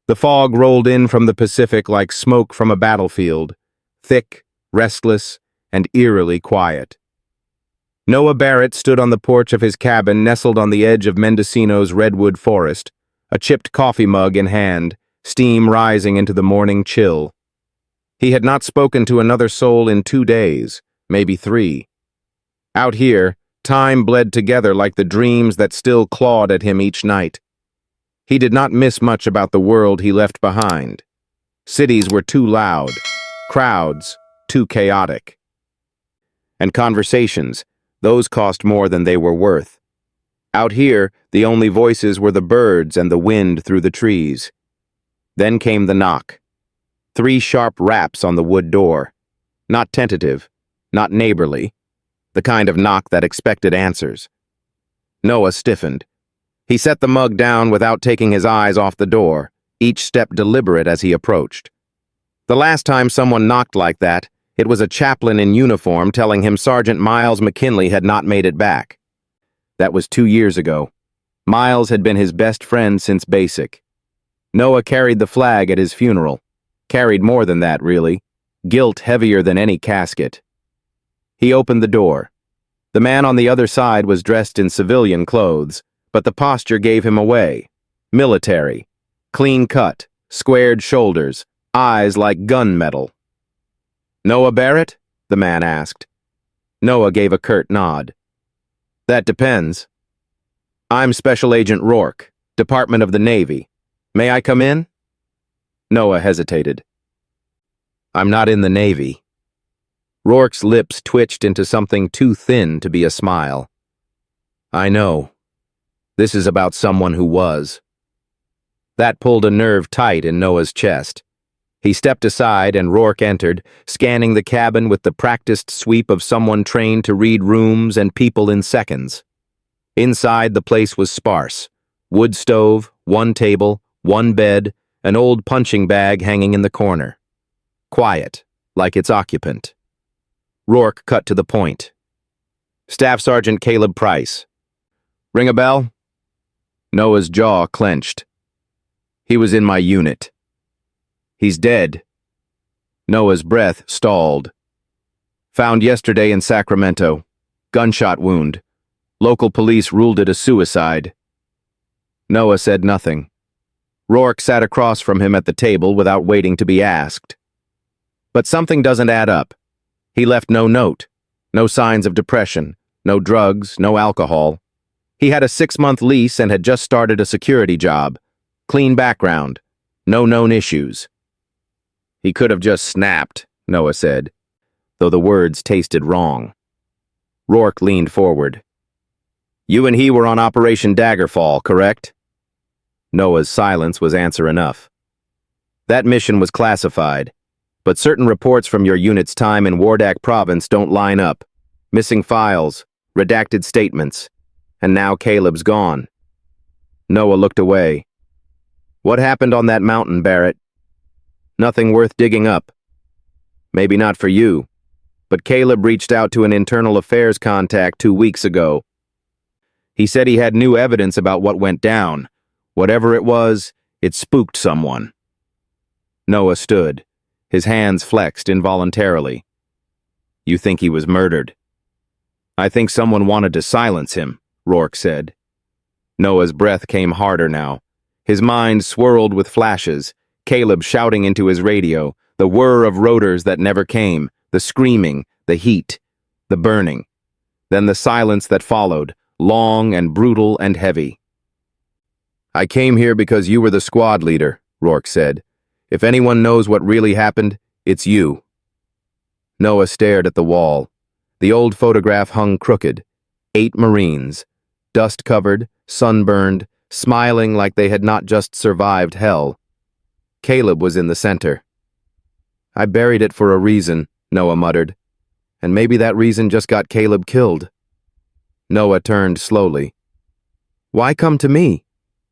The fog rolled in from the Pacific like smoke from a battlefield, thick, restless, and eerily quiet. Noah Barrett stood on the porch of his cabin nestled on the edge of Mendocino's redwood forest, a chipped coffee mug in hand, steam rising into the morning chill. He had not spoken to another soul in 2 days, maybe 3. Out here, time bled together like the dreams that still clawed at him each night. He did not miss much about the world he left behind. Cities were too loud, crowds too chaotic. And conversations, those cost more than they were worth. Out here, the only voices were the birds and the wind through the trees. Then came the knock. 3 sharp raps on the wood door. Not tentative, not neighborly, the kind of knock that expected answers. Noah stiffened. He set the mug down without taking his eyes off the door, each step deliberate as he approached. The last time someone knocked like that, it was a chaplain in uniform telling him Sergeant Miles McKinley had not made it back. That was 2 years ago. Miles had been his best friend since basic. Noah carried the flag at his funeral. Carried more than that, really. Guilt heavier than any casket. He opened the door. The man on the other side was dressed in civilian clothes, but the posture gave him away. Military. Clean cut, squared shoulders, eyes like gunmetal. "Noah Barrett?" the man asked. Noah gave a curt nod. "That depends. I'm Special Agent Rourke, Department of the Navy. May I come in?" Noah hesitated. "I'm not in the Navy." Rourke's lips twitched into something too thin to be a smile. "I know. This is about someone who was." That pulled a nerve tight in Noah's chest. He stepped aside and Rourke entered, scanning the cabin with the practiced sweep of someone trained to read rooms and people in seconds. Inside, the place was sparse. Wood stove, 1 table, 1 bed, an old punching bag hanging in the corner. Quiet, like its occupant. Rourke cut to the point. "Staff Sergeant Caleb Price. Ring a bell?" Noah's jaw clenched. "He was in my unit." "He's dead." Noah's breath stalled. "Found yesterday in Sacramento. Gunshot wound. Local police ruled it a suicide." Noah said nothing. Rourke sat across from him at the table without waiting to be asked. But something doesn't add up. He left no note, no signs of depression, no drugs, no alcohol. He had a 6-month lease and had just started a security job. Clean background, no known issues. "He could have just snapped," Noah said, though the words tasted wrong. Rourke leaned forward. "You and he were on Operation Daggerfall, correct?" Noah's silence was answer enough. "That mission was classified, but certain reports from your unit's time in Wardak Province don't line up. Missing files, redacted statements, and now Caleb's gone." Noah looked away. "What happened on that mountain, Barrett?" "Nothing worth digging up. Maybe not for you, but Caleb reached out to an internal affairs contact 2 weeks ago. He said he had new evidence about what went down. Whatever it was, it spooked someone." Noah stood, his hands flexed involuntarily. "You think he was murdered?" "I think someone wanted to silence him," Rourke said. Noah's breath came harder now. His mind swirled with flashes, Caleb shouting into his radio, the whir of rotors that never came, the screaming, the heat, the burning. Then the silence that followed, long and brutal and heavy. "I came here because you were the squad leader," Rourke said. "If anyone knows what really happened, it's you." Noah stared at the wall. The old photograph hung crooked. 8 Marines, dust-covered, sunburned, smiling like they had not just survived hell. Caleb was in the center. "I buried it for a reason," Noah muttered. "And maybe that reason just got Caleb killed." Noah turned slowly. "Why come to me?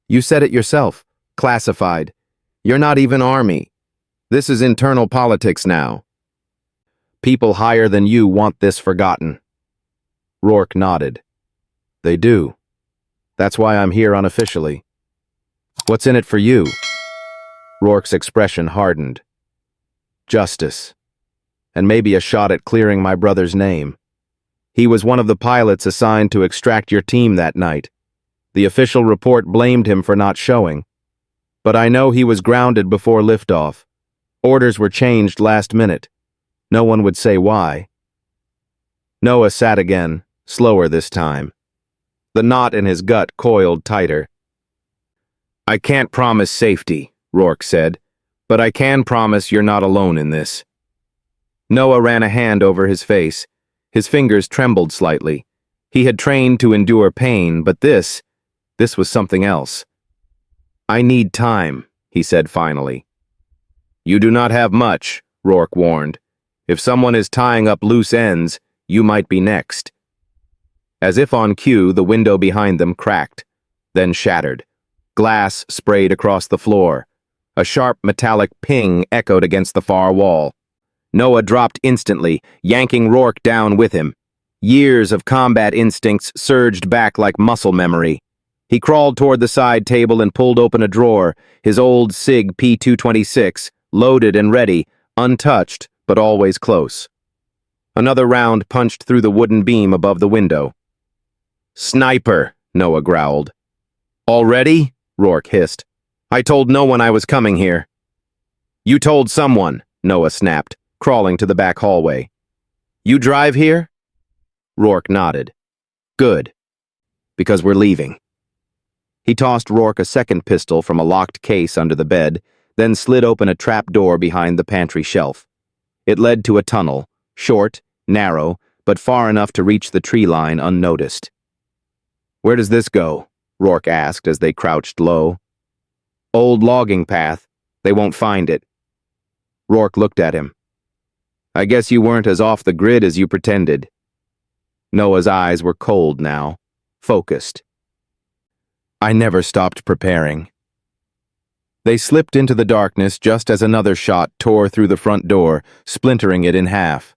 You said it yourself. Classified. You're not even Army. This is internal politics now. People higher than you want this forgotten." Rourke nodded. "They do. That's why I'm here unofficially. What's in it for you?" Rourke's expression hardened. Justice. And maybe a shot at clearing my brother's name. He was one of the pilots assigned to extract your team that night. The official report blamed him for not showing. But I know he was grounded before liftoff. Orders were changed last minute. No one would say why. Noah sat again, slower this time. The knot in his gut coiled tighter. I can't promise safety, Rourke said, but I can promise you're not alone in this. Noah ran a hand over his face. His fingers trembled slightly. He had trained to endure pain, but this was something else. I need time, he said finally. You do not have much, Rourke warned. If someone is tying up loose ends, you might be next. As if on cue, the window behind them cracked, then shattered. Glass sprayed across the floor. A sharp metallic ping echoed against the far wall. Noah dropped instantly, yanking Rourke down with him. Years of combat instincts surged back like muscle memory. He crawled toward the side table and pulled open a drawer, his old SIG P226, loaded and ready, untouched, but always close. Another round punched through the wooden beam above the window. Sniper, Noah growled. Already? Rourke hissed. I told no one I was coming here. You told someone, Noah snapped, crawling to the back hallway. You drive here? Rourke nodded. Good. Because we're leaving. He tossed Rourke a second pistol from a locked case under the bed, then slid open a trap door behind the pantry shelf. It led to a tunnel, short, narrow, but far enough to reach the tree line unnoticed. Where does this go? Rourke asked as they crouched low. Old logging path. They won't find it. Rourke looked at him. I guess you weren't as off the grid as you pretended. Noah's eyes were cold now, focused. I never stopped preparing. They slipped into the darkness just as another shot tore through the front door, splintering it in half.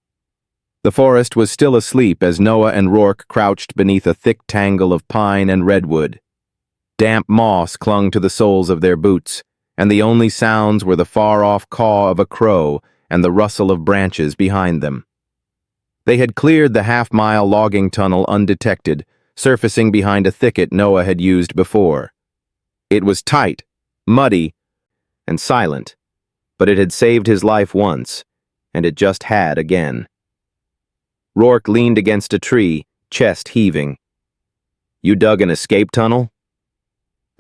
The forest was still asleep as Noah and Rourke crouched beneath a thick tangle of pine and redwood. Damp moss clung to the soles of their boots, and the only sounds were the far-off caw of a crow and the rustle of branches behind them. They had cleared the half-mile logging tunnel undetected, surfacing behind a thicket Noah had used before. It was tight, muddy, and silent, but it had saved his life once, and it just had again. Rourke leaned against a tree, chest heaving. You dug an escape tunnel?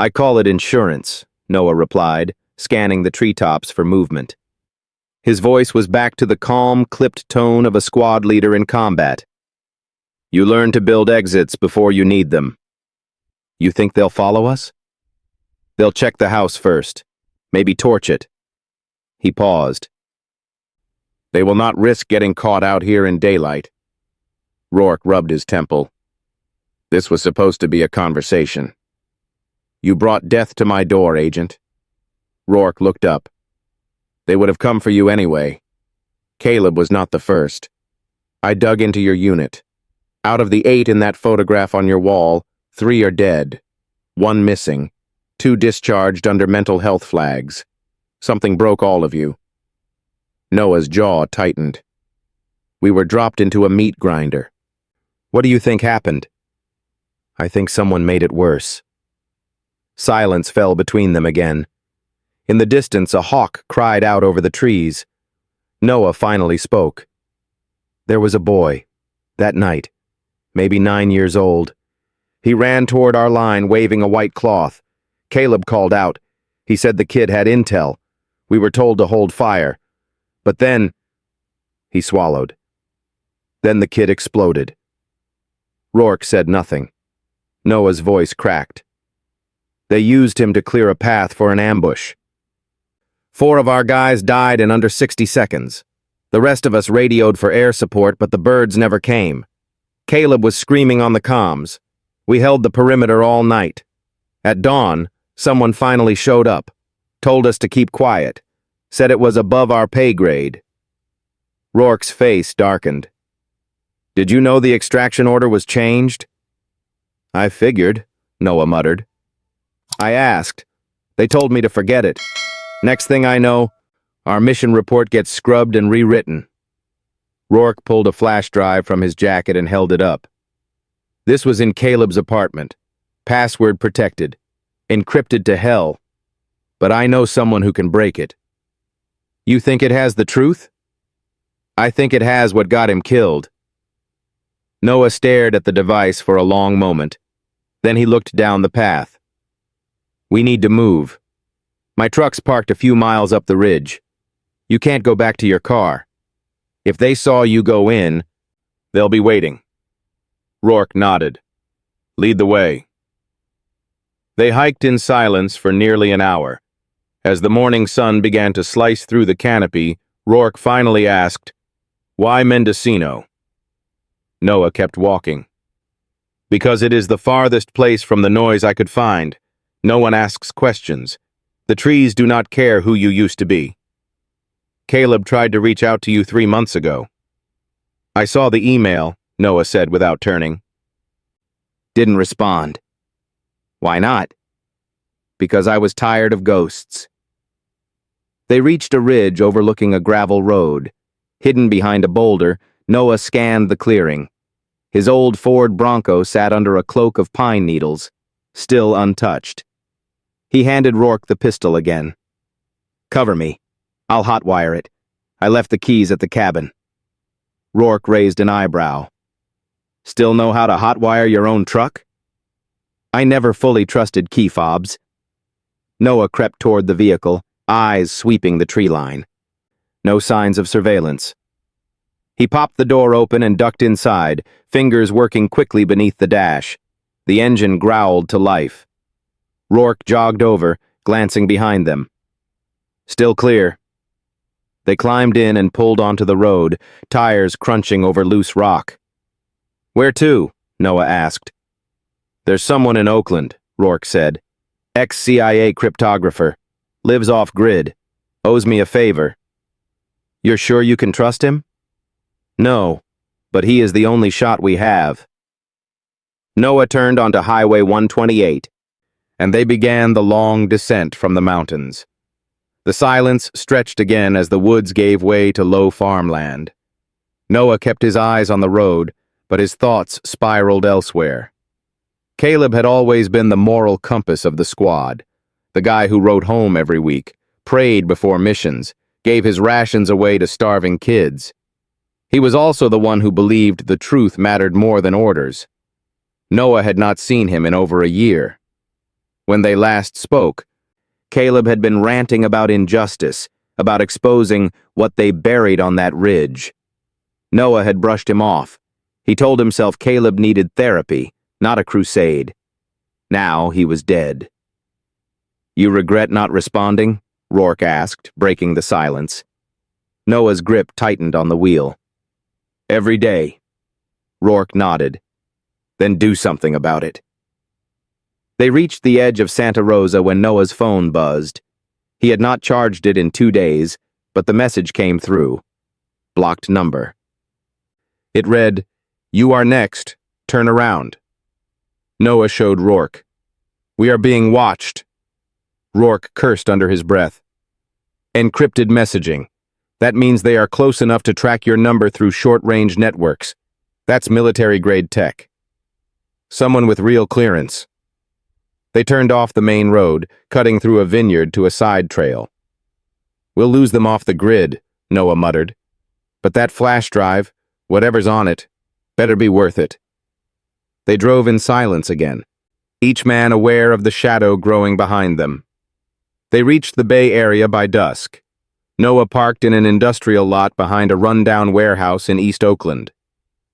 I call it insurance, Noah replied, scanning the treetops for movement. His voice was back to the calm, clipped tone of a squad leader in combat. You learn to build exits before you need them. You think they'll follow us? They'll check the house first, maybe torch it. He paused. They will not risk getting caught out here in daylight. Rourke rubbed his temple. This was supposed to be a conversation. You brought death to my door, Agent. Rourke looked up. They would have come for you anyway. Caleb was not the first. I dug into your unit. Out of the 8 in that photograph on your wall, 3 are dead. 1 missing. 2 discharged under mental health flags. Something broke all of you. Noah's jaw tightened. We were dropped into a meat grinder. What do you think happened? I think someone made it worse. Silence fell between them again. In the distance, a hawk cried out over the trees. Noah finally spoke. There was a boy, that night, maybe 9 years old. He ran toward our line waving a white cloth. Caleb called out. He said the kid had intel. We were told to hold fire. But then... He swallowed. Then the kid exploded. Rourke said nothing. Noah's voice cracked. They used him to clear a path for an ambush. 4 of our guys died in under 60 seconds. The rest of us radioed for air support, but the birds never came. Caleb was screaming on the comms. We held the perimeter all night. At dawn, someone finally showed up, told us to keep quiet, said it was above our pay grade. Rourke's face darkened. Did you know the extraction order was changed? I figured, Noah muttered. I asked. They told me to forget it. Next thing I know, our mission report gets scrubbed and rewritten. Rourke pulled a flash drive from his jacket and held it up. This was in Caleb's apartment, password protected, encrypted to hell, but I know someone who can break it. You think it has the truth? I think it has what got him killed. Noah stared at the device for a long moment. Then he looked down the path. We need to move. My truck's parked a few miles up the ridge. You can't go back to your car. If they saw you go in, they'll be waiting. Rourke nodded. Lead the way. They hiked in silence for nearly an hour. As the morning sun began to slice through the canopy, Rourke finally asked, Why Mendocino? Noah kept walking. Because it is the farthest place from the noise I could find. No one asks questions. The trees do not care who you used to be. Caleb tried to reach out to you 3 months ago. I saw the email, Noah said without turning. Didn't respond. Why not? Because I was tired of ghosts. They reached a ridge overlooking a gravel road. Hidden behind a boulder, Noah scanned the clearing. His old Ford Bronco sat under a cloak of pine needles, still untouched. He handed Rourke the pistol again. Cover me. I'll hotwire it. I left the keys at the cabin. Rourke raised an eyebrow. Still know how to hotwire your own truck? I never fully trusted key fobs. Noah crept toward the vehicle, eyes sweeping the tree line. No signs of surveillance. He popped the door open and ducked inside, fingers working quickly beneath the dash. The engine growled to life. Rourke jogged over, glancing behind them. Still clear. They climbed in and pulled onto the road, tires crunching over loose rock. Where to? Noah asked. There's someone in Oakland, Rourke said. Ex-CIA cryptographer. Lives off-grid. Owes me a favor. You're sure you can trust him? No, but he is the only shot we have. Noah turned onto Highway 128, and they began the long descent from the mountains. The silence stretched again as the woods gave way to low farmland. Noah kept his eyes on the road, but his thoughts spiraled elsewhere. Caleb had always been the moral compass of the squad, the guy who wrote home every week, prayed before missions, gave his rations away to starving kids. He was also the one who believed the truth mattered more than orders. Noah had not seen him in over a year. When they last spoke, Caleb had been ranting about injustice, about exposing what they buried on that ridge. Noah had brushed him off. He told himself Caleb needed therapy, not a crusade. Now he was dead. You regret not responding? Rourke asked, breaking the silence. Noah's grip tightened on the wheel. Every day. Rourke nodded. Then do something about it. They reached the edge of Santa Rosa when Noah's phone buzzed. He had not charged it in 2 days, but the message came through. Blocked number. It read, You are next. Turn around. Noah showed Rourke. We are being watched. Rourke cursed under his breath. Encrypted messaging. That means they are close enough to track your number through short-range networks. That's military-grade tech. Someone with real clearance. They turned off the main road, cutting through a vineyard to a side trail. We'll lose them off the grid, Noah muttered. But that flash drive, whatever's on it, better be worth it. They drove in silence again, each man aware of the shadow growing behind them. They reached the Bay Area by dusk. Noah parked in an industrial lot behind a rundown warehouse in East Oakland.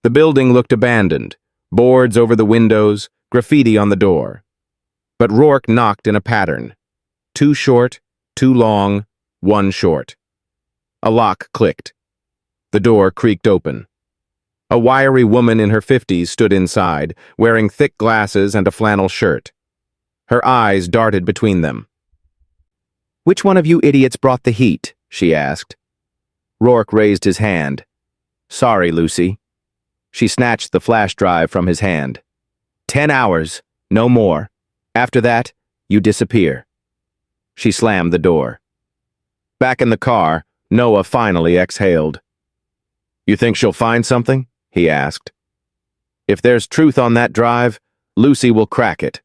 The building looked abandoned, boards over the windows, graffiti on the door. But Rourke knocked in a pattern. 2 short, 2 long, 1 short. A lock clicked. The door creaked open. A wiry woman in her 50s stood inside, wearing thick glasses and a flannel shirt. Her eyes darted between them. Which one of you idiots brought the heat? She asked. Rourke raised his hand. Sorry, Lucy. She snatched the flash drive from his hand. 10 hours, no more. After that, you disappear. She slammed the door. Back in the car, Noah finally exhaled. "You think she'll find something?" he asked. "If there's truth on that drive, Lucy will crack it."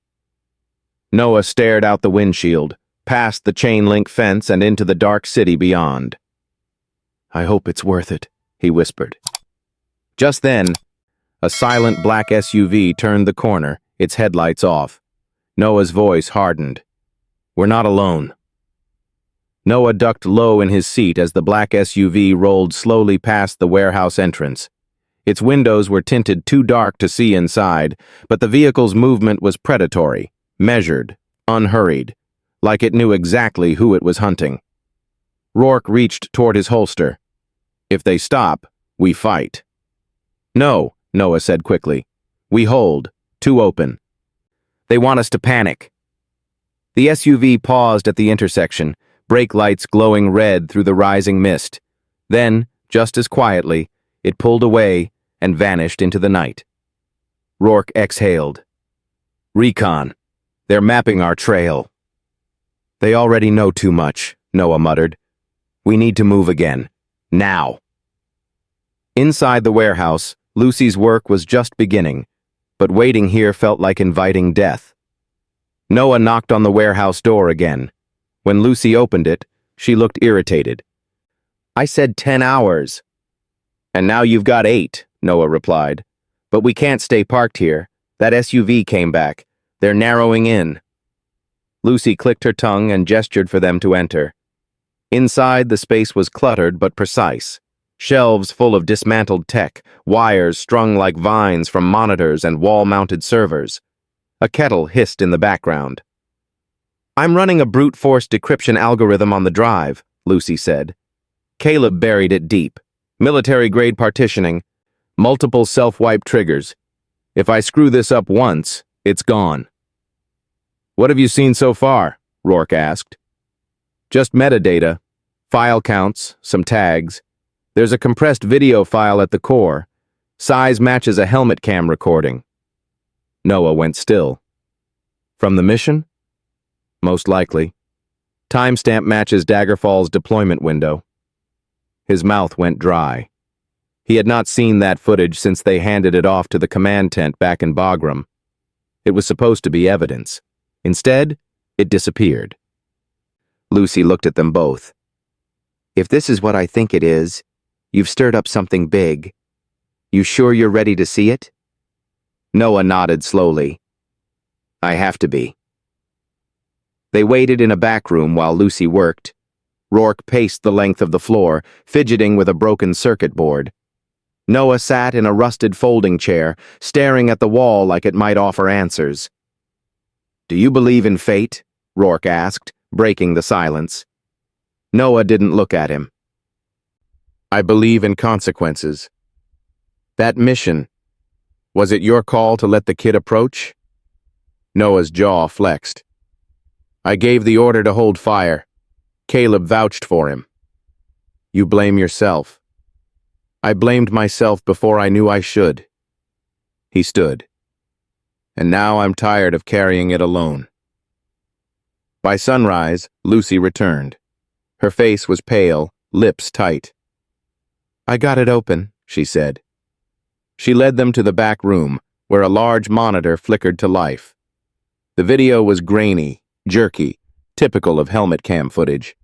Noah stared out the windshield, past the chain-link fence and into the dark city beyond. "I hope it's worth it," he whispered. Just then, a silent black SUV turned the corner, its headlights off. Noah's voice hardened. "We're not alone." Noah ducked low in his seat as the black SUV rolled slowly past the warehouse entrance. Its windows were tinted too dark to see inside, but the vehicle's movement was predatory, measured, unhurried, like it knew exactly who it was hunting. Rourke reached toward his holster. "If they stop, we fight." "No," Noah said quickly. "We hold, too open. They want us to panic." The SUV paused at the intersection, brake lights glowing red through the rising mist. Then, just as quietly, it pulled away and vanished into the night. Rourke exhaled. "Recon. They're mapping our trail." "They already know too much," Noah muttered. "We need to move again. Now." Inside the warehouse, Lucy's work was just beginning, but waiting here felt like inviting death. Noah knocked on the warehouse door again. When Lucy opened it, she looked irritated. "I said 10 hours. "And now you've got 8, Noah replied. "But we can't stay parked here. That SUV came back. They're narrowing in." Lucy clicked her tongue and gestured for them to enter. Inside, the space was cluttered but precise. Shelves full of dismantled tech, wires strung like vines from monitors and wall-mounted servers. A kettle hissed in the background. "I'm running a brute force decryption algorithm on the drive," Lucy said. Caleb buried it deep. Military-grade partitioning, multiple self-wipe triggers. If I screw this up once, it's gone. "What have you seen so far?" Rourke asked. "Just metadata, file counts, some tags. There's a compressed video file at the core. Size matches a helmet cam recording." Noah went still. "From the mission?" "Most likely. Timestamp matches Daggerfall's deployment window." His mouth went dry. He had not seen that footage since they handed it off to the command tent back in Bagram. It was supposed to be evidence. Instead, it disappeared. Lucy looked at them both. "If this is what I think it is, you've stirred up something big. You sure you're ready to see it?" Noah nodded slowly. "I have to be." They waited in a back room while Lucy worked. Rourke paced the length of the floor, fidgeting with a broken circuit board. Noah sat in a rusted folding chair, staring at the wall like it might offer answers. "Do you believe in fate?" Rourke asked, breaking the silence. Noah didn't look at him. "I believe in consequences." "That mission, was it your call to let the kid approach?" Noah's jaw flexed. "I gave the order to hold fire. Caleb vouched for him." "You blame yourself." "I blamed myself before I knew I should." He stood. "And now I'm tired of carrying it alone." By sunrise, Lucy returned. Her face was pale, lips tight. "I got it open," she said. She led them to the back room, where a large monitor flickered to life. The video was grainy, jerky, typical of helmet cam footage.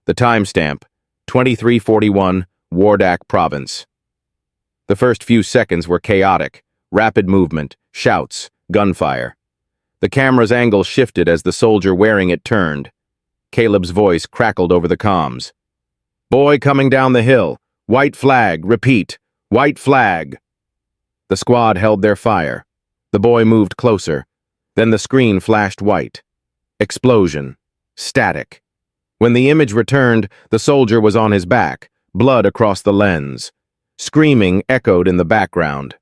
The timestamp, 2341, Wardak Province. The first few seconds were chaotic, rapid movement, shouts, gunfire. The camera's angle shifted as the soldier wearing it turned. Caleb's voice crackled over the comms. "Boy coming down the hill. White flag, repeat, white flag." The squad held their fire. The boy moved closer. Then the screen flashed white. Explosion. Static. When the image returned, the soldier was on his back, blood across the lens. Screaming echoed in the background.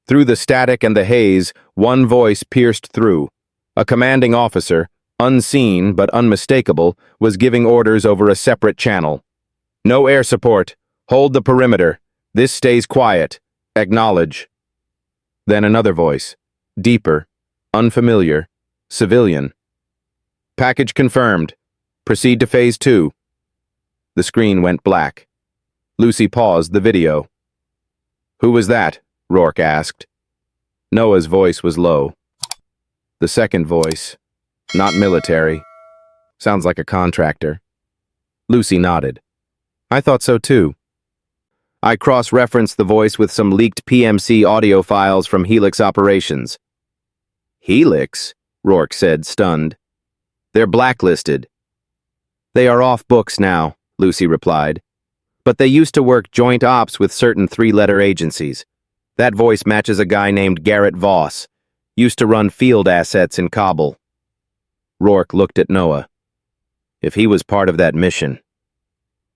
Through the static and the haze, one voice pierced through. A commanding officer, unseen but unmistakable, was giving orders over a separate channel. "No air support. Hold the perimeter. This stays quiet. Acknowledge." Then another voice, deeper, unfamiliar, civilian. "Package confirmed. Proceed to phase 2. The screen went black. Lucy paused the video. "Who was that?" Rourke asked. Noah's voice was low. The second voice, "Not military. Sounds like a contractor." Lucy nodded. "I thought so too." I cross-referenced the voice with some leaked PMC audio files from Helix operations. "Helix?" Rourke said, stunned. "They're blacklisted." "They are off books now," Lucy replied. "But they used to work joint ops with certain three-letter agencies. That voice matches a guy named Garrett Voss. Used to run field assets in Kabul." Rourke looked at Noah. If he was part of that mission,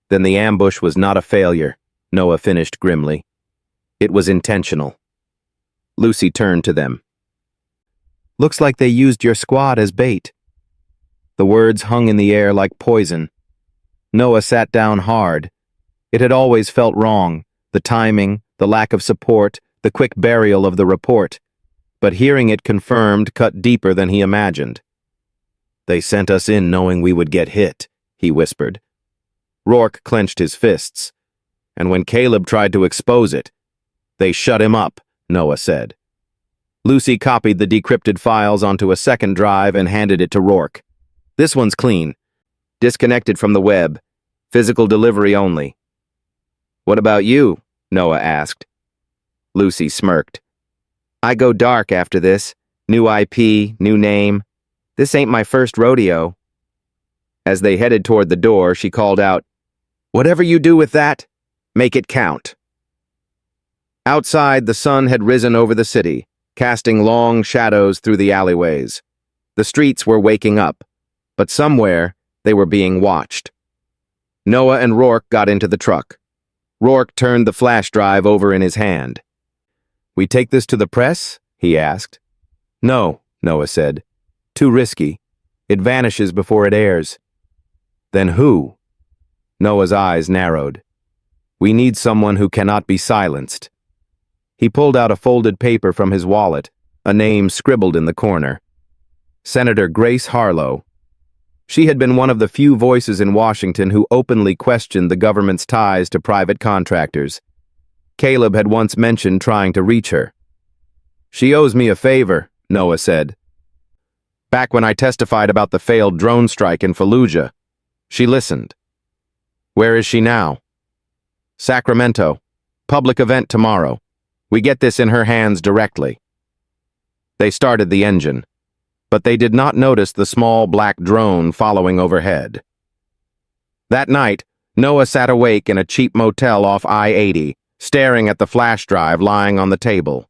then the ambush was not a failure, Noah finished grimly. It was intentional. Lucy turned to them. "Looks like they used your squad as bait." The words hung in the air like poison. Noah sat down hard. It had always felt wrong, the timing, the lack of support, the quick burial of the report. But hearing it confirmed cut deeper than he imagined. "They sent us in knowing we would get hit," he whispered. Rourke clenched his fists. "And when Caleb tried to expose it, they shut him up," Noah said. Lucy copied the decrypted files onto a second drive and handed it to Rourke. "This one's clean. Disconnected from the web. Physical delivery only." "What about you?" Noah asked. Lucy smirked. "I go dark after this. New IP, new name. This ain't my first rodeo." As they headed toward the door, she called out, "Whatever you do with that, make it count." Outside, the sun had risen over the city, casting long shadows through the alleyways. The streets were waking up, but somewhere they were being watched. Noah and Rourke got into the truck. Rourke turned the flash drive over in his hand. "We take this to the press?" he asked. "No," Noah said. "Too risky. It vanishes before it airs." "Then who?" Noah's eyes narrowed. "We need someone who cannot be silenced." He pulled out a folded paper from his wallet, a name scribbled in the corner. Senator Grace Harlow. She had been one of the few voices in Washington who openly questioned the government's ties to private contractors. Caleb had once mentioned trying to reach her. "She owes me a favor," Noah said. "Back when I testified about the failed drone strike in Fallujah, she listened." "Where is she now?" "Sacramento. Public event tomorrow. We get this in her hands directly." They started the engine, but they did not notice the small black drone following overhead. That night, Noah sat awake in a cheap motel off I-80, staring at the flash drive lying on the table.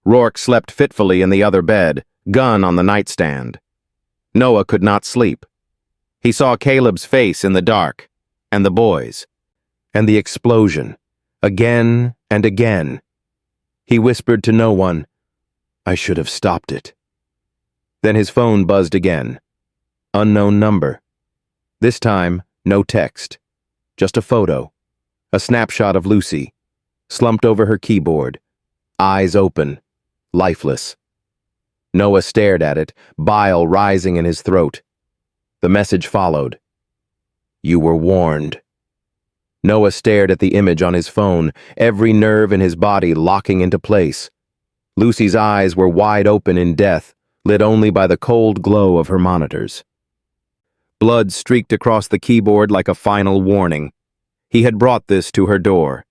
Rourke slept fitfully in the other bed, gun on the nightstand. Noah could not sleep. He saw Caleb's face in the dark, and the boys, and the explosion, again and again. He whispered to no one, "I should have stopped it." Then his phone buzzed again. Unknown number. This time, no text. Just a photo. A snapshot of Lucy, slumped over her keyboard, eyes open, lifeless. Noah stared at it, bile rising in his throat. The message followed. "You were warned." Noah stared at the image on his phone, every nerve in his body locking into place. Lucy's eyes were wide open in death, lit only by the cold glow of her monitors. Blood streaked across the keyboard like a final warning. He had brought this to her door.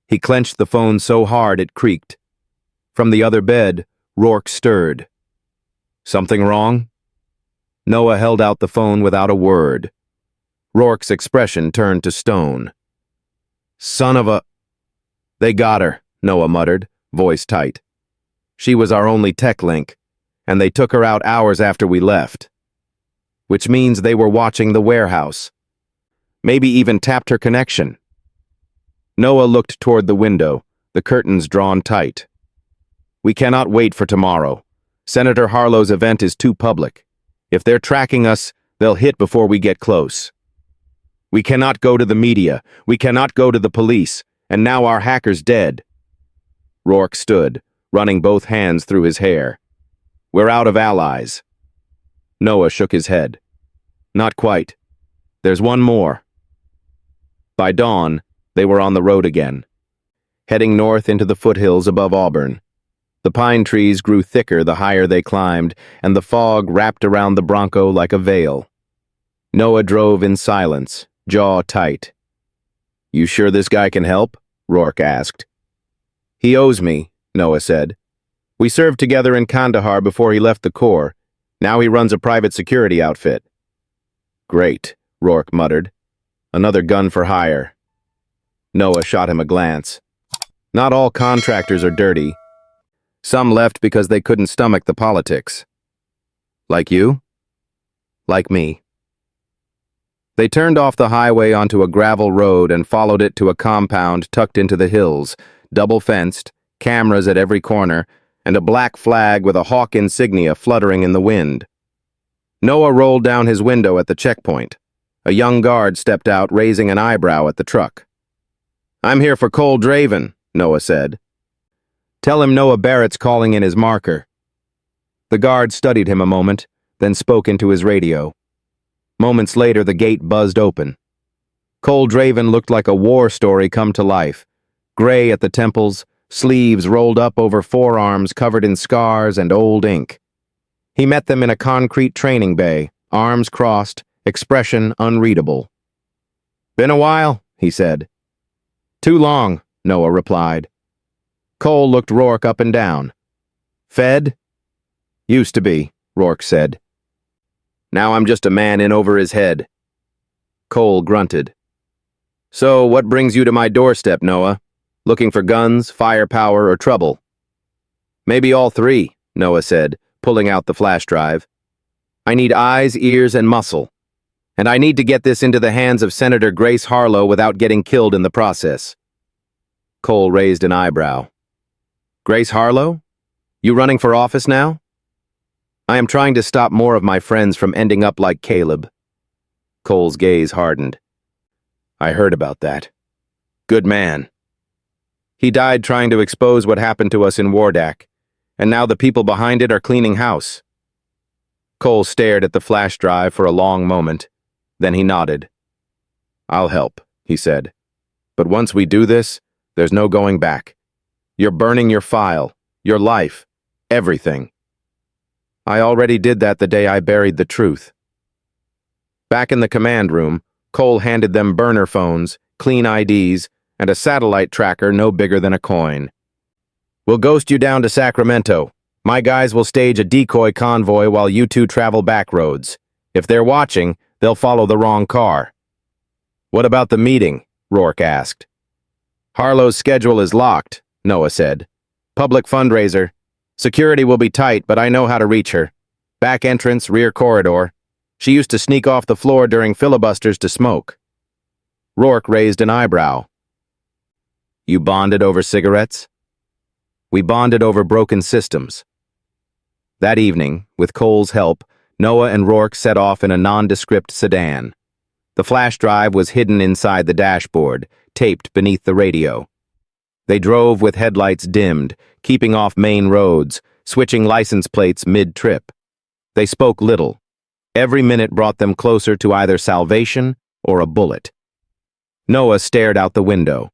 He clenched the phone so hard it creaked. From the other bed, Rourke stirred. "Something wrong?" Noah held out the phone without a word. Rourke's expression turned to stone. "Son of a—" "They got her," Noah muttered, voice tight. "She was our only tech link, and they took her out hours after we left. Which means they were watching the warehouse. Maybe even tapped her connection." Noah looked toward the window, the curtains drawn tight. "We cannot wait for tomorrow. Senator Harlow's event is too public. If they're tracking us, they'll hit before we get close. We cannot go to the media. We cannot go to the police. And now our hacker's dead." Rourke stood, running both hands through his hair. "We're out of allies." Noah shook his head. "Not quite. There's one more." By dawn, they were on the road again, heading north into the foothills above Auburn. The pine trees grew thicker the higher they climbed, and the fog wrapped around the Bronco like a veil. Noah drove in silence, jaw tight. "You sure this guy can help?" Rourke asked. "He owes me," Noah said. "We served together in Kandahar before he left the Corps. Now he runs a private security outfit." "Great," Rourke muttered. "Another gun for hire." Noah shot him a glance. "Not all contractors are dirty. Some left because they couldn't stomach the politics." "Like you?" "Like me." They turned off the highway onto a gravel road and followed it to a compound tucked into the hills, double-fenced, cameras at every corner, and a black flag with a hawk insignia fluttering in the wind. Noah rolled down his window at the checkpoint. A young guard stepped out, raising an eyebrow at the truck. "I'm here for Cole Draven," Noah said. "Tell him Noah Barrett's calling in his marker." The guard studied him a moment, then spoke into his radio. Moments later, the gate buzzed open. Cole Draven looked like a war story come to life. Gray at the temples, sleeves rolled up over forearms covered in scars and old ink. He met them in a concrete training bay, arms crossed, expression unreadable. "Been a while," he said. "Too long," Noah replied. Cole looked Rourke up and down. "Fed?" "Used to be," Rourke said. "Now I'm just a man in over his head." Cole grunted. "So what brings you to my doorstep, Noah? Looking for guns, firepower, or trouble?" "Maybe all three," Noah said, pulling out the flash drive. "I need eyes, ears, and muscle. And I need to get this into the hands of Senator Grace Harlow without getting killed in the process." Cole raised an eyebrow. "Grace Harlow? You running for office now?" "I am trying to stop more of my friends from ending up like Caleb." Cole's gaze hardened. "I heard about that. Good man. He died trying to expose what happened to us in Wardak, and now the people behind it are cleaning house." Cole stared at the flash drive for a long moment. Then he nodded. "I'll help," he said. "But once we do this, there's no going back. You're burning your file, your life, everything." "I already did that the day I buried the truth." Back in the command room, Cole handed them burner phones, clean IDs, and a satellite tracker no bigger than a coin. "We'll ghost you down to Sacramento. My guys will stage a decoy convoy while you two travel back roads. If they're watching, they'll follow the wrong car." "What about the meeting?" Rourke asked. "Harlow's schedule is locked," Noah said. "Public fundraiser. Security will be tight, but I know how to reach her. Back entrance, rear corridor. She used to sneak off the floor during filibusters to smoke." Rourke raised an eyebrow. "You bonded over cigarettes?" "We bonded over broken systems." That evening, with Cole's help, Noah and Rourke set off in a nondescript sedan. The flash drive was hidden inside the dashboard, taped beneath the radio. They drove with headlights dimmed, keeping off main roads, switching license plates mid-trip. They spoke little. Every minute brought them closer to either salvation or a bullet. Noah stared out the window.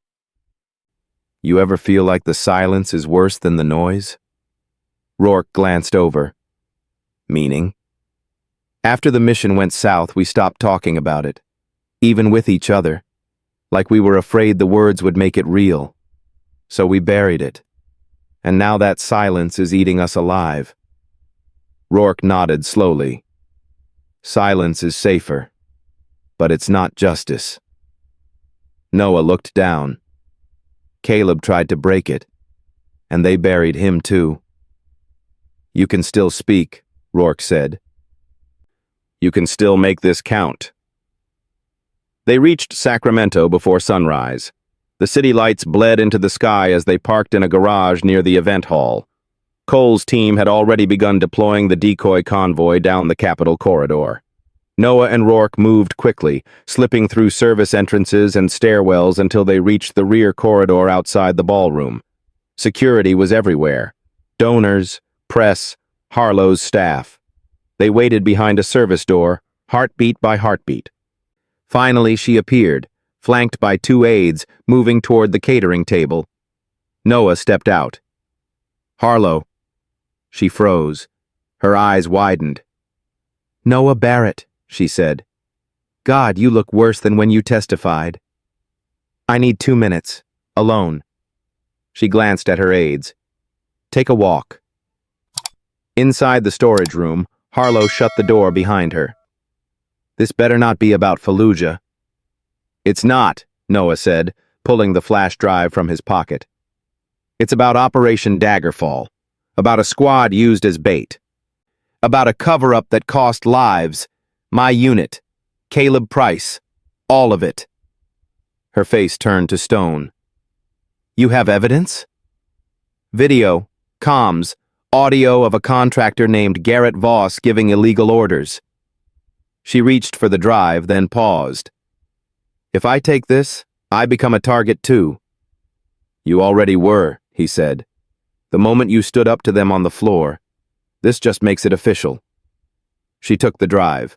"You ever feel like the silence is worse than the noise?" Rourke glanced over. "Meaning?" "After the mission went south, we stopped talking about it, even with each other, like we were afraid the words would make it real. So we buried it. And now that silence is eating us alive." Rourke nodded slowly. "Silence is safer, but it's not justice." Noah looked down. "Caleb tried to break it, and they buried him too." "You can still speak," Rourke said. "You can still make this count." They reached Sacramento before sunrise. The city lights bled into the sky as they parked in a garage near the event hall. Cole's team had already begun deploying the decoy convoy down the Capitol corridor. Noah and Rourke moved quickly, slipping through service entrances and stairwells until they reached the rear corridor outside the ballroom. Security was everywhere. Donors, press, Harlow's staff. They waited behind a service door, heartbeat by heartbeat. Finally, she appeared, flanked by two aides moving toward the catering table. Noah stepped out. "Harlow." She froze. Her eyes widened. "Noah Barrett," she said. "God, you look worse than when you testified." "I need 2 minutes. Alone." She glanced at her aides. "Take a walk." Inside the storage room, Harlow shut the door behind her. "This better not be about Fallujah." "It's not," Noah said, pulling the flash drive from his pocket. "It's about Operation Daggerfall, about a squad used as bait, about a cover-up that cost lives, my unit, Caleb Price, all of it." Her face turned to stone. "You have evidence?" "Video, comms, audio of a contractor named Garrett Voss giving illegal orders." She reached for the drive, then paused. "If I take this, I become a target too." "You already were," he said. "The moment you stood up to them on the floor. This just makes it official." She took the drive.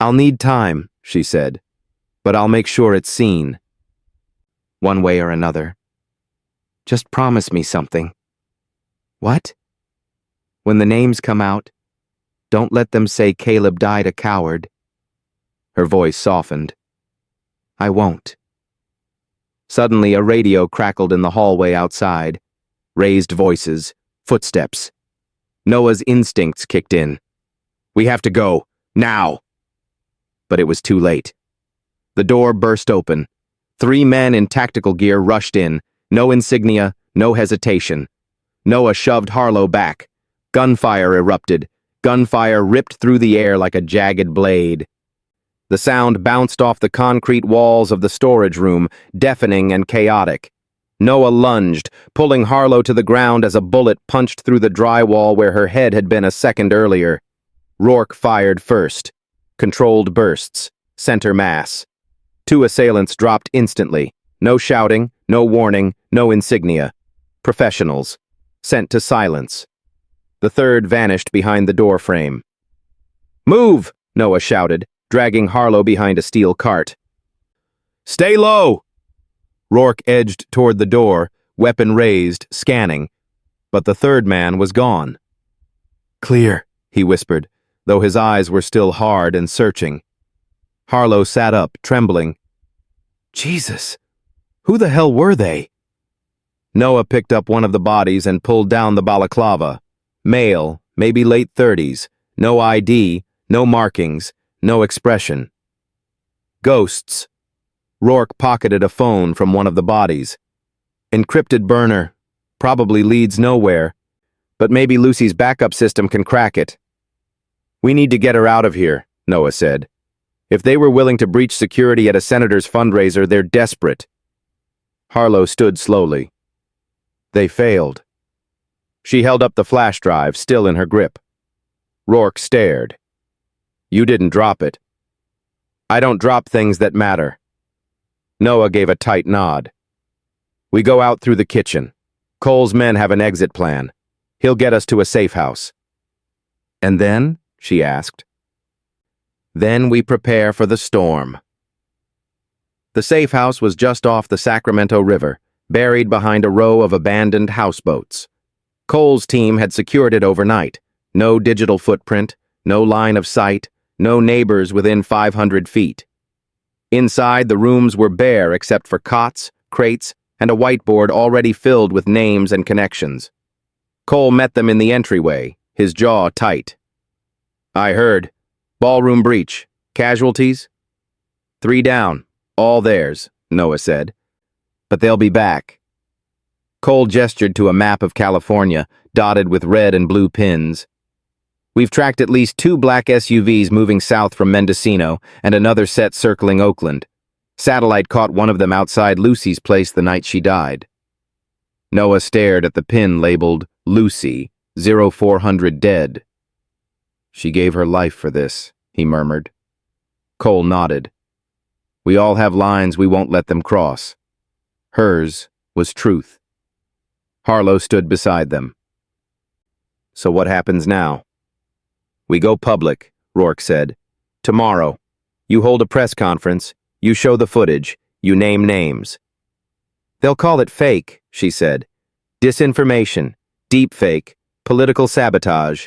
"I'll need time," she said, "but I'll make sure it's seen. One way or another. Just promise me something." "What?" "When the names come out, don't let them say Caleb died a coward." Her voice softened. "I won't." Suddenly, a radio crackled in the hallway outside. Raised voices, footsteps. Noah's instincts kicked in. "We have to go, now." But it was too late. The door burst open. 3 men in tactical gear rushed in. No insignia, no hesitation. Noah shoved Harlow back. Gunfire erupted. Gunfire ripped through the air like a jagged blade. The sound bounced off the concrete walls of the storage room, deafening and chaotic. Noah lunged, pulling Harlow to the ground as a bullet punched through the drywall where her head had been a second earlier. Rourke fired first. Controlled bursts. Center mass. 2 assailants dropped instantly. No shouting, no warning, no insignia. Professionals. Sent to silence. The third vanished behind the door frame. "Move!" Noah shouted, dragging Harlow behind a steel cart. "Stay low!" Rourke edged toward the door, weapon raised, scanning. But the third man was gone. "Clear," he whispered, though his eyes were still hard and searching. Harlow sat up, trembling. "Jesus! Who the hell were they?" Noah picked up one of the bodies and pulled down the balaclava. Male, maybe late 30s, no ID, no markings, no expression. Ghosts. Rourke pocketed a phone from one of the bodies. Encrypted burner. Probably leads nowhere. But maybe Lucy's backup system can crack it. "We need to get her out of here," Noah said. "If they were willing to breach security at a senator's fundraiser, they're desperate." Harlow stood slowly. "They failed." She held up the flash drive, still in her grip. Rourke stared. "You didn't drop it." "I don't drop things that matter." Noah gave a tight nod. "We go out through the kitchen. Cole's men have an exit plan. He'll get us to a safe house." "And then?" she asked. "Then we prepare for the storm." The safe house was just off the Sacramento River, buried behind a row of abandoned houseboats. Cole's team had secured it overnight. No digital footprint, no line of sight, no neighbors within 500 feet. Inside, the rooms were bare except for cots, crates, and a whiteboard already filled with names and connections. Cole met them in the entryway, his jaw tight. "I heard. Ballroom breach. Casualties?" "3 down. All theirs," Noah said. "But they'll be back." Cole gestured to a map of California, dotted with red and blue pins. "We've tracked at least 2 black SUVs moving south from Mendocino and another set circling Oakland. Satellite caught one of them outside Lucy's place the night she died." Noah stared at the pin labeled Lucy, 0400 dead. "She gave her life for this," he murmured. Cole nodded. "We all have lines we won't let them cross." Hers was truth. Harlow stood beside them. "So what happens now?" "We go public," Rourke said. "Tomorrow. You hold a press conference. You show the footage. You name names. They'll call it fake, she said. Disinformation, deepfake, political sabotage.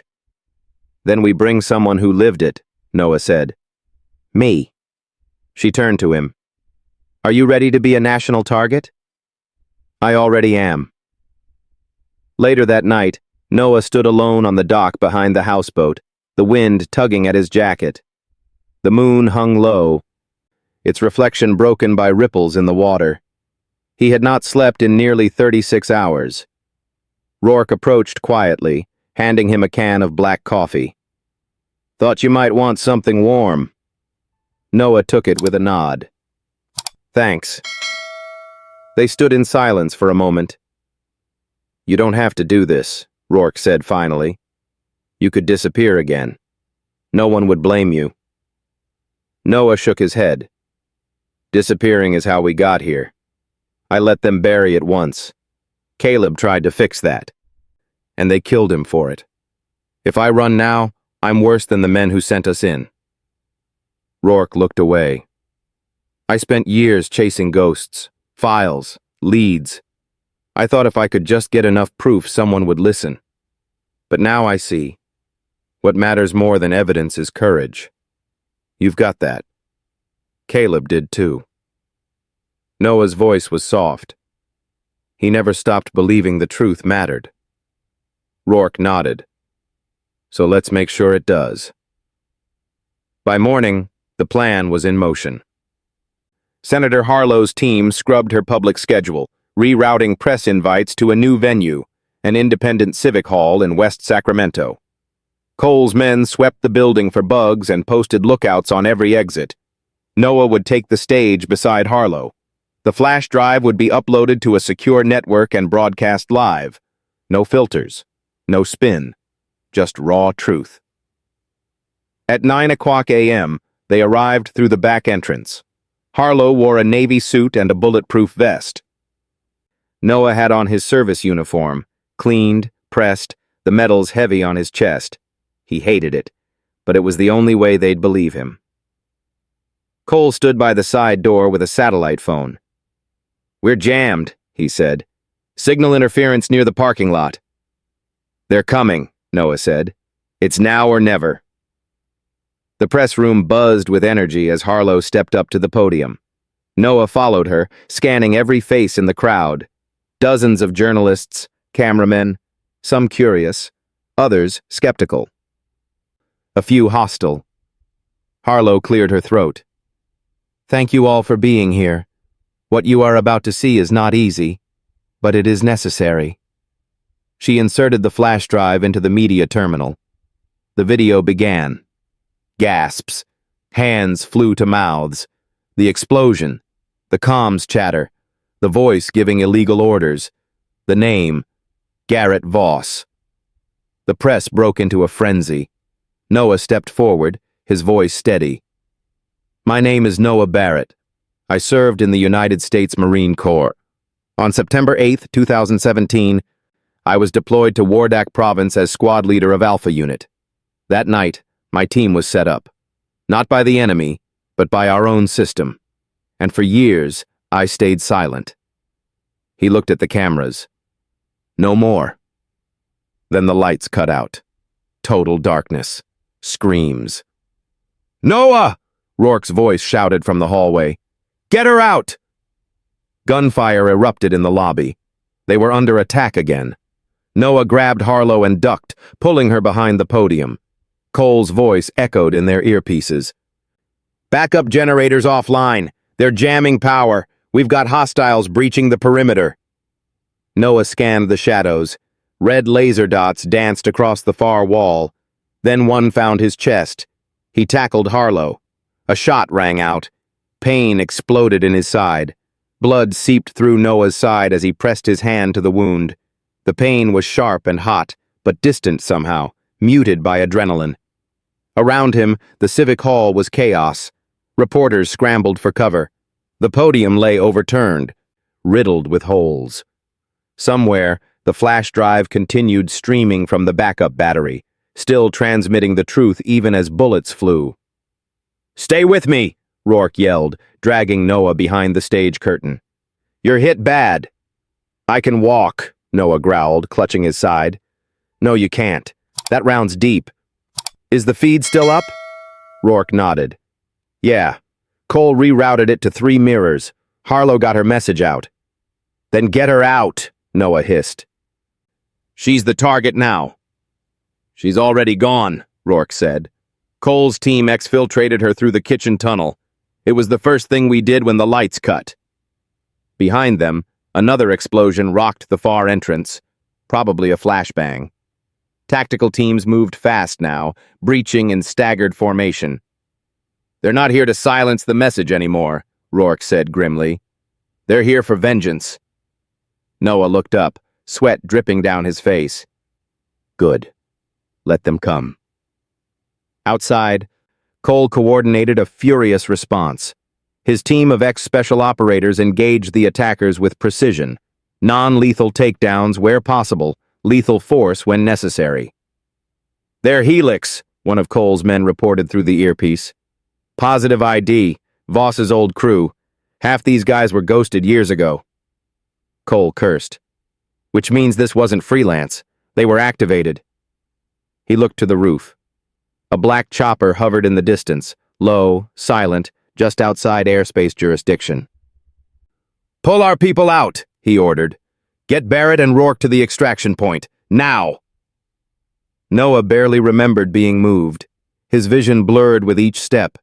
Then we bring someone who lived it, Noah said. Me. She turned to him. Are you ready to be a national target? I already am. Later that night, Noah stood alone on the dock behind the houseboat, the wind tugging at his jacket. The moon hung low, its reflection broken by ripples in the water. He had not slept in nearly 36 hours. Rourke approached quietly, handing him a can of black coffee. Thought you might want something warm. Noah took it with a nod. Thanks. They stood in silence for a moment. You don't have to do this, Rourke said finally. You could disappear again. No one would blame you. Noah shook his head. Disappearing is how we got here. I let them bury it once. Caleb tried to fix that. And they killed him for it. If I run now, I'm worse than the men who sent us in. Rourke looked away. I spent years chasing ghosts, files, leads. I thought if I could just get enough proof someone would listen. But now I see. What matters more than evidence is courage. You've got that. Caleb did too. Noah's voice was soft. He never stopped believing the truth mattered. Rourke nodded. So let's make sure it does. By morning, the plan was in motion. Senator Harlow's team scrubbed her public schedule, rerouting press invites to a new venue, an independent civic hall in West Sacramento. Cole's men swept the building for bugs and posted lookouts on every exit. Noah would take the stage beside Harlow. The flash drive would be uploaded to a secure network and broadcast live. No filters, no spin, just raw truth. At 9:00 a.m., they arrived through the back entrance. Harlow wore a navy suit and a bulletproof vest. Noah had on his service uniform, cleaned, pressed, the medals heavy on his chest. He hated it, but it was the only way they'd believe him. Cole stood by the side door with a satellite phone. We're jammed, he said. Signal interference near the parking lot. They're coming, Noah said. It's now or never. The press room buzzed with energy as Harlow stepped up to the podium. Noah followed her, scanning every face in the crowd. Dozens of journalists, cameramen, some curious, others skeptical. A few hostile. Harlow cleared her throat. Thank you all for being here. What you are about to see is not easy, but it is necessary. She inserted the flash drive into the media terminal. The video began. Gasps. Hands flew to mouths. The explosion. The comms chatter. The voice giving illegal orders. The name. Garrett Voss. The press broke into a frenzy. Noah stepped forward, his voice steady. My name is Noah Barrett. I served in the United States Marine Corps. On September 8, 2017, I was deployed to Wardak Province as squad leader of Alpha Unit. That night, my team was set up. Not by the enemy, but by our own system. And for years, I stayed silent. He looked at the cameras. No more. Then the lights cut out. Total darkness. Screams. Noah! Rourke's voice shouted from the hallway. Get her out! Gunfire erupted in the lobby. They were under attack again. Noah grabbed Harlow and ducked, pulling her behind the podium. Cole's voice echoed in their earpieces. Backup generators offline. They're jamming power. We've got hostiles breaching the perimeter. Noah scanned the shadows. Red laser dots danced across the far wall. Then one found his chest. He tackled Harlow. A shot rang out. Pain exploded in his side. Blood seeped through Noah's side as he pressed his hand to the wound. The pain was sharp and hot, but distant somehow, muted by adrenaline. Around him, the civic hall was chaos. Reporters scrambled for cover. The podium lay overturned, riddled with holes. Somewhere, the flash drive continued streaming from the backup battery, still transmitting the truth even as bullets flew. Stay with me, Rourke yelled, dragging Noah behind the stage curtain. "You're hit bad." "I can walk," Noah growled, clutching his side. "No, you can't. That round's deep." "Is the feed still up?" Rourke nodded. "Yeah. Cole rerouted it to 3 mirrors. Harlow got her message out." "Then get her out," Noah hissed. "She's the target now." "She's already gone," Rourke said. "Cole's team exfiltrated her through the kitchen tunnel. It was the first thing we did when the lights cut." Behind them, another explosion rocked the far entrance, probably a flashbang. Tactical teams moved fast now, breaching in staggered formation. "They're not here to silence the message anymore," Rourke said grimly. "They're here for vengeance." Noah looked up, sweat dripping down his face. "Good. Let them come." Outside, Cole coordinated a furious response. His team of ex-special operators engaged the attackers with precision, non-lethal takedowns where possible, lethal force when necessary. "They're Helix," one of Cole's men reported through the earpiece. "Positive ID, Voss's old crew. Half these guys were ghosted years ago." Cole cursed. "Which means this wasn't freelance. They were activated." He looked to the roof. A black chopper hovered in the distance, low, silent, just outside airspace jurisdiction. "Pull our people out," he ordered. "Get Barrett and Rourke to the extraction point, now!" Noah barely remembered being moved. His vision blurred with each step.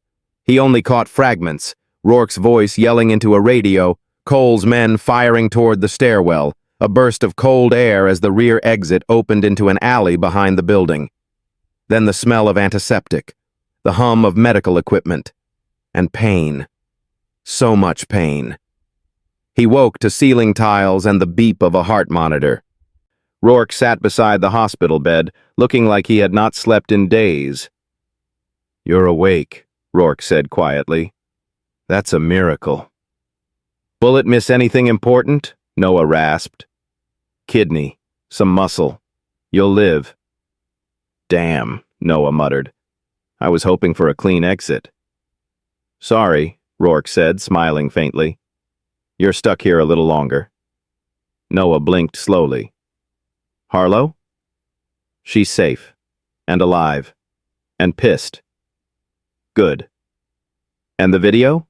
He only caught fragments, Rourke's voice yelling into a radio, Cole's men firing toward the stairwell, a burst of cold air as the rear exit opened into an alley behind the building. Then the smell of antiseptic, the hum of medical equipment, and pain. So much pain. He woke to ceiling tiles and the beep of a heart monitor. Rourke sat beside the hospital bed, looking like he had not slept in days. "You're awake," Rourke said quietly. "That's a miracle." "Bullet miss anything important?" Noah rasped. "Kidney, some muscle. You'll live." "Damn," Noah muttered. "I was hoping for a clean exit." "Sorry," Rourke said, smiling faintly. "You're stuck here a little longer." Noah blinked slowly. "Harlow?" "She's safe. And alive. And pissed." "Good. And the video?"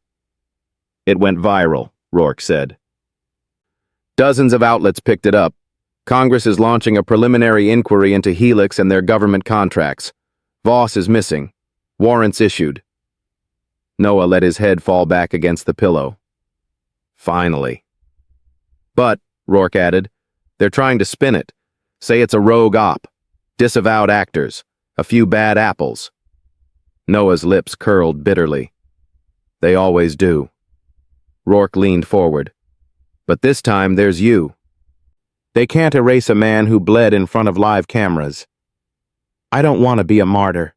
"It went viral," Rourke said. "Dozens of outlets picked it up. Congress is launching a preliminary inquiry into Helix and their government contracts. Voss is missing. Warrants issued." Noah let his head fall back against the pillow. Finally. "But," Rourke added, "they're trying to spin it. Say it's a rogue op. Disavowed actors. A few bad apples." Noah's lips curled bitterly. "They always do." Rourke leaned forward. "But this time there's you. They can't erase a man who bled in front of live cameras. I don't want to be a martyr."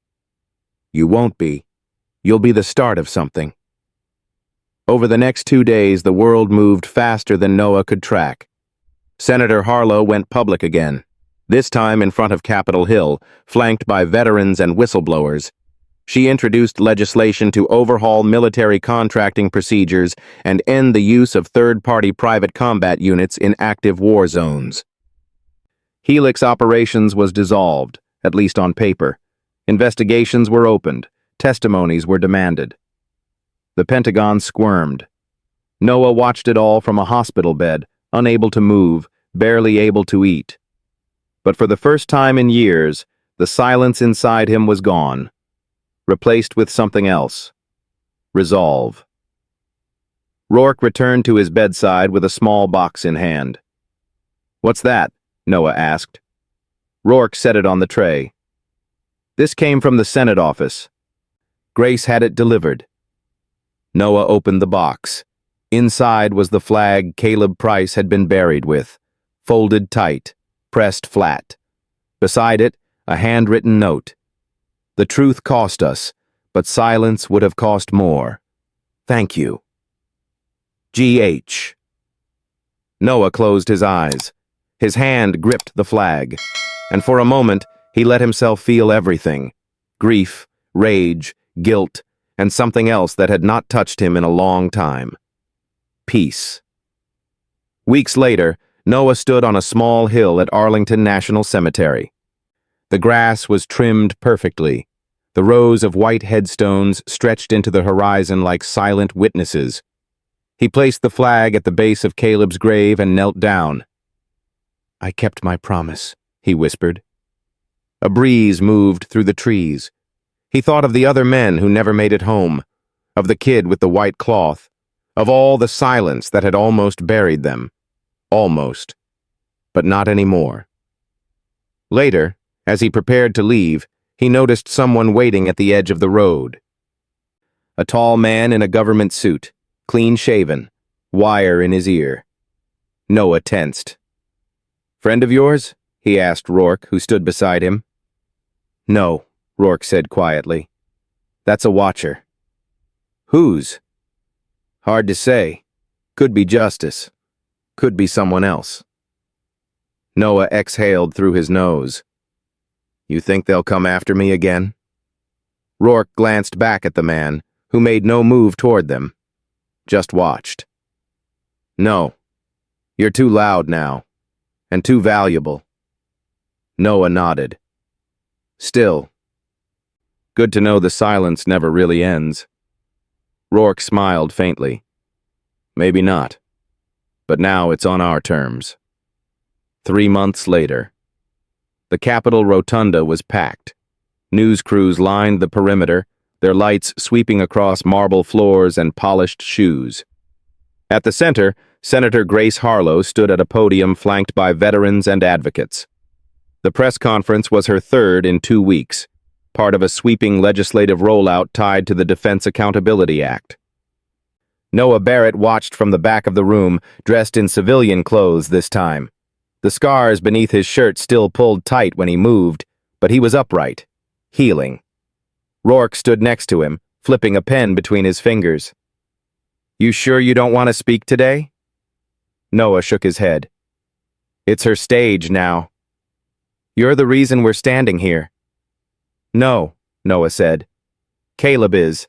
"You won't be. You'll be the start of something." Over the next 2 days, the world moved faster than Noah could track. Senator Harlow went public again, this time in front of Capitol Hill, flanked by veterans and whistleblowers. She introduced legislation to overhaul military contracting procedures and end the use of third-party private combat units in active war zones. Helix Operations was dissolved, at least on paper. Investigations were opened. Testimonies were demanded. The Pentagon squirmed. Noah watched it all from a hospital bed, unable to move, barely able to eat. But for the first time in years, the silence inside him was gone, replaced with something else. Resolve. Rourke returned to his bedside with a small box in hand. "What's that?" Noah asked. Rourke set it on the tray. "This came from the Senate office. Grace had it delivered." Noah opened the box. Inside was the flag Caleb Price had been buried with, folded tight, pressed flat. Beside it, a handwritten note. "The truth cost us, but silence would have cost more. Thank you. G.H." Noah closed his eyes. His hand gripped the flag, and for a moment he let himself feel everything: grief, rage, guilt, and something else that had not touched him in a long time. Peace. Weeks later, Noah stood on a small hill at Arlington National Cemetery. The grass was trimmed perfectly. The rows of white headstones stretched into the horizon like silent witnesses. He placed the flag at the base of Caleb's grave and knelt down. "I kept my promise," he whispered. A breeze moved through the trees. He thought of the other men who never made it home, of the kid with the white cloth, of all the silence that had almost buried them. Almost. But not anymore. Later, as he prepared to leave, he noticed someone waiting at the edge of the road. A tall man in a government suit, clean-shaven, wire in his ear. Noah tensed. "Friend of yours?" he asked Rourke, who stood beside him. "No," Rourke said quietly. "That's a watcher." "Whose?" "Hard to say. Could be Justice. Could be someone else." Noah exhaled through his nose. "You think they'll come after me again?" Rourke glanced back at the man, who made no move toward them. Just watched. "No. You're too loud now. And too valuable." Noah nodded. "Still. Good to know the silence never really ends." Rourke smiled faintly. "Maybe not. But now it's on our terms." 3 months later. The Capitol rotunda was packed. News crews lined the perimeter, their lights sweeping across marble floors and polished shoes. At the center, Senator Grace Harlow stood at a podium flanked by veterans and advocates. The press conference was her third in 2 weeks, part of a sweeping legislative rollout tied to the Defense Accountability Act. Noah Barrett watched from the back of the room, dressed in civilian clothes this time. The scars beneath his shirt still pulled tight when he moved, but he was upright, healing. Rourke stood next to him, flipping a pen between his fingers. "You sure you don't want to speak today?" Noah shook his head. "It's her stage now. You're the reason we're standing here." "No," Noah said. "Caleb is.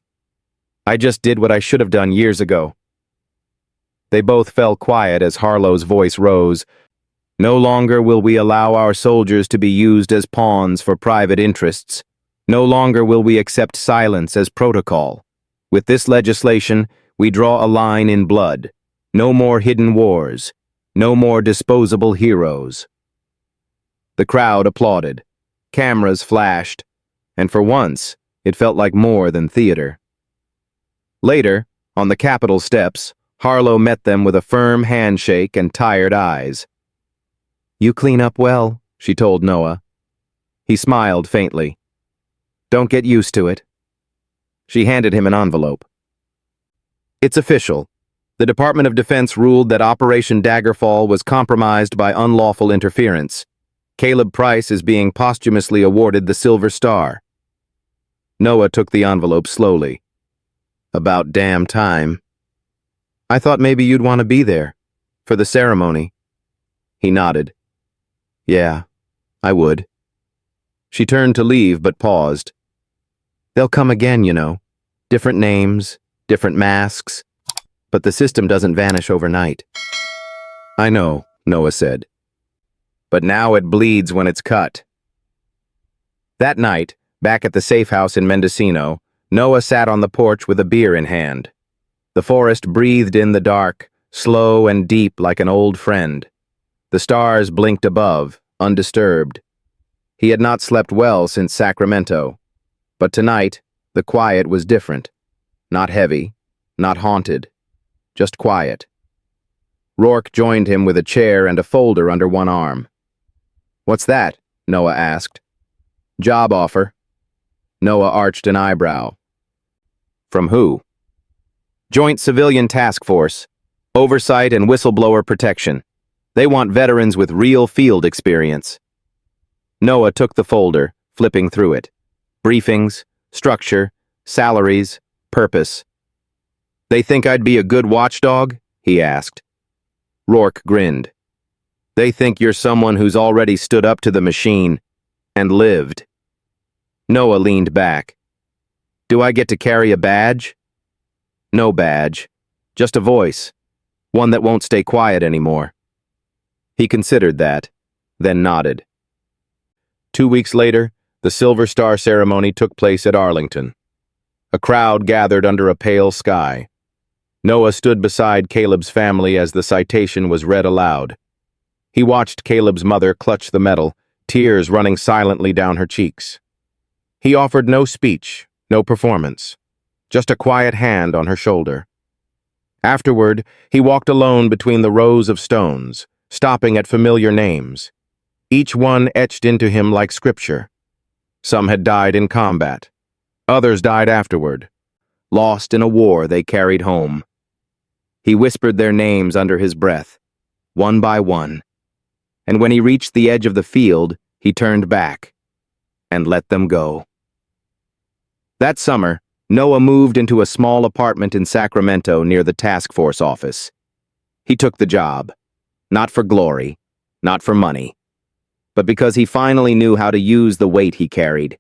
I just did what I should have done years ago." They both fell quiet as Harlow's voice rose. "No longer will we allow our soldiers to be used as pawns for private interests. No longer will we accept silence as protocol. With this legislation, we draw a line in blood. No more hidden wars. No more disposable heroes." The crowd applauded. Cameras flashed. And for once, it felt like more than theater. Later, on the Capitol steps, Harlow met them with a firm handshake and tired eyes. "You clean up well," she told Noah. He smiled faintly. "Don't get used to it." She handed him an envelope. "It's official. The Department of Defense ruled that Operation Daggerfall was compromised by unlawful interference. Caleb Price is being posthumously awarded the Silver Star." Noah took the envelope slowly. "About damn time. I thought maybe you'd want to be there. For the ceremony." He nodded. "Yeah, I would." She turned to leave but paused. "They'll come again, you know. Different names, different masks. But the system doesn't vanish overnight." "I know," Noah said. "But now it bleeds when it's cut." That night, back at the safe house in Mendocino, Noah sat on the porch with a beer in hand. The forest breathed in the dark, slow and deep like an old friend. The stars blinked above, undisturbed. He had not slept well since Sacramento. But tonight, the quiet was different. Not heavy, not haunted, just quiet. Rourke joined him with a chair and a folder under one arm. "What's that?" Noah asked. "Job offer." Noah arched an eyebrow. "From who?" "Joint Civilian Task Force. Oversight and whistleblower protection. They want veterans with real field experience." Noah took the folder, flipping through it. Briefings, structure, salaries, purpose. "They think I'd be a good watchdog?" he asked. Rourke grinned. "They think you're someone who's already stood up to the machine and lived." Noah leaned back. Do I get to carry a badge? No badge. Just a voice. One that won't stay quiet anymore. He considered that, then nodded. 2 weeks later, the Silver Star ceremony took place at Arlington. A crowd gathered under a pale sky. Noah stood beside Caleb's family as the citation was read aloud. He watched Caleb's mother clutch the medal, tears running silently down her cheeks. He offered no speech, no performance, just a quiet hand on her shoulder. Afterward, he walked alone between the rows of stones, stopping at familiar names, each one etched into him like scripture. Some had died in combat. Others died afterward, lost in a war they carried home. He whispered their names under his breath, one by one, and when he reached the edge of the field, he turned back and let them go. That summer, Noah moved into a small apartment in Sacramento near the task force office. He took the job, not for glory, not for money, but because he finally knew how to use the weight he carried.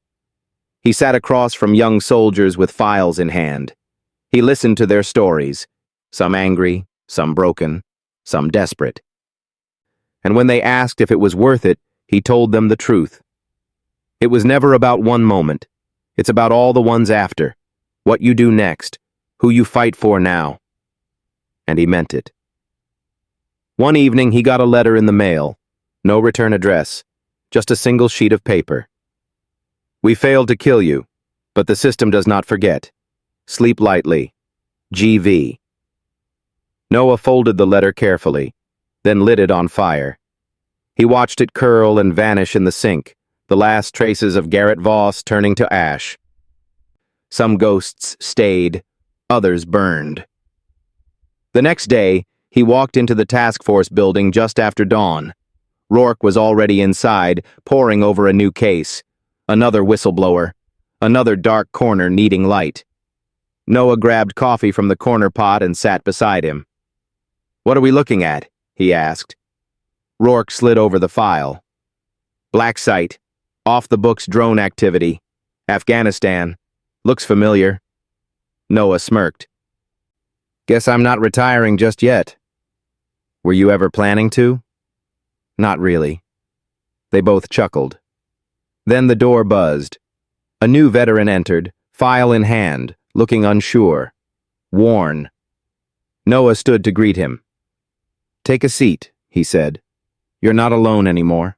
He sat across from young soldiers with files in hand. He listened to their stories, some angry, some broken, some desperate. And when they asked if it was worth it, he told them the truth. It was never about one moment. It's about all the ones after, what you do next, who you fight for now. And he meant it. One evening, he got a letter in the mail. No return address, just a single sheet of paper. We failed to kill you, but the system does not forget. Sleep lightly. GV. Noah folded the letter carefully, then lit it on fire. He watched it curl and vanish in the sink, the last traces of Garrett Voss turning to ash. Some ghosts stayed, others burned. The next day, he walked into the task force building just after dawn. Rourke was already inside, poring over a new case. Another whistleblower. Another dark corner needing light. Noah grabbed coffee from the corner pot and sat beside him. "What are we looking at?" he asked. Rourke slid over the file. "Black site. Off-the-books drone activity. Afghanistan. Looks familiar." Noah smirked. "Guess I'm not retiring just yet." "Were you ever planning to?" "Not really." They both chuckled. Then the door buzzed. A new veteran entered, file in hand, looking unsure. Worn. Noah stood to greet him. "Take a seat," he said. "You're not alone anymore."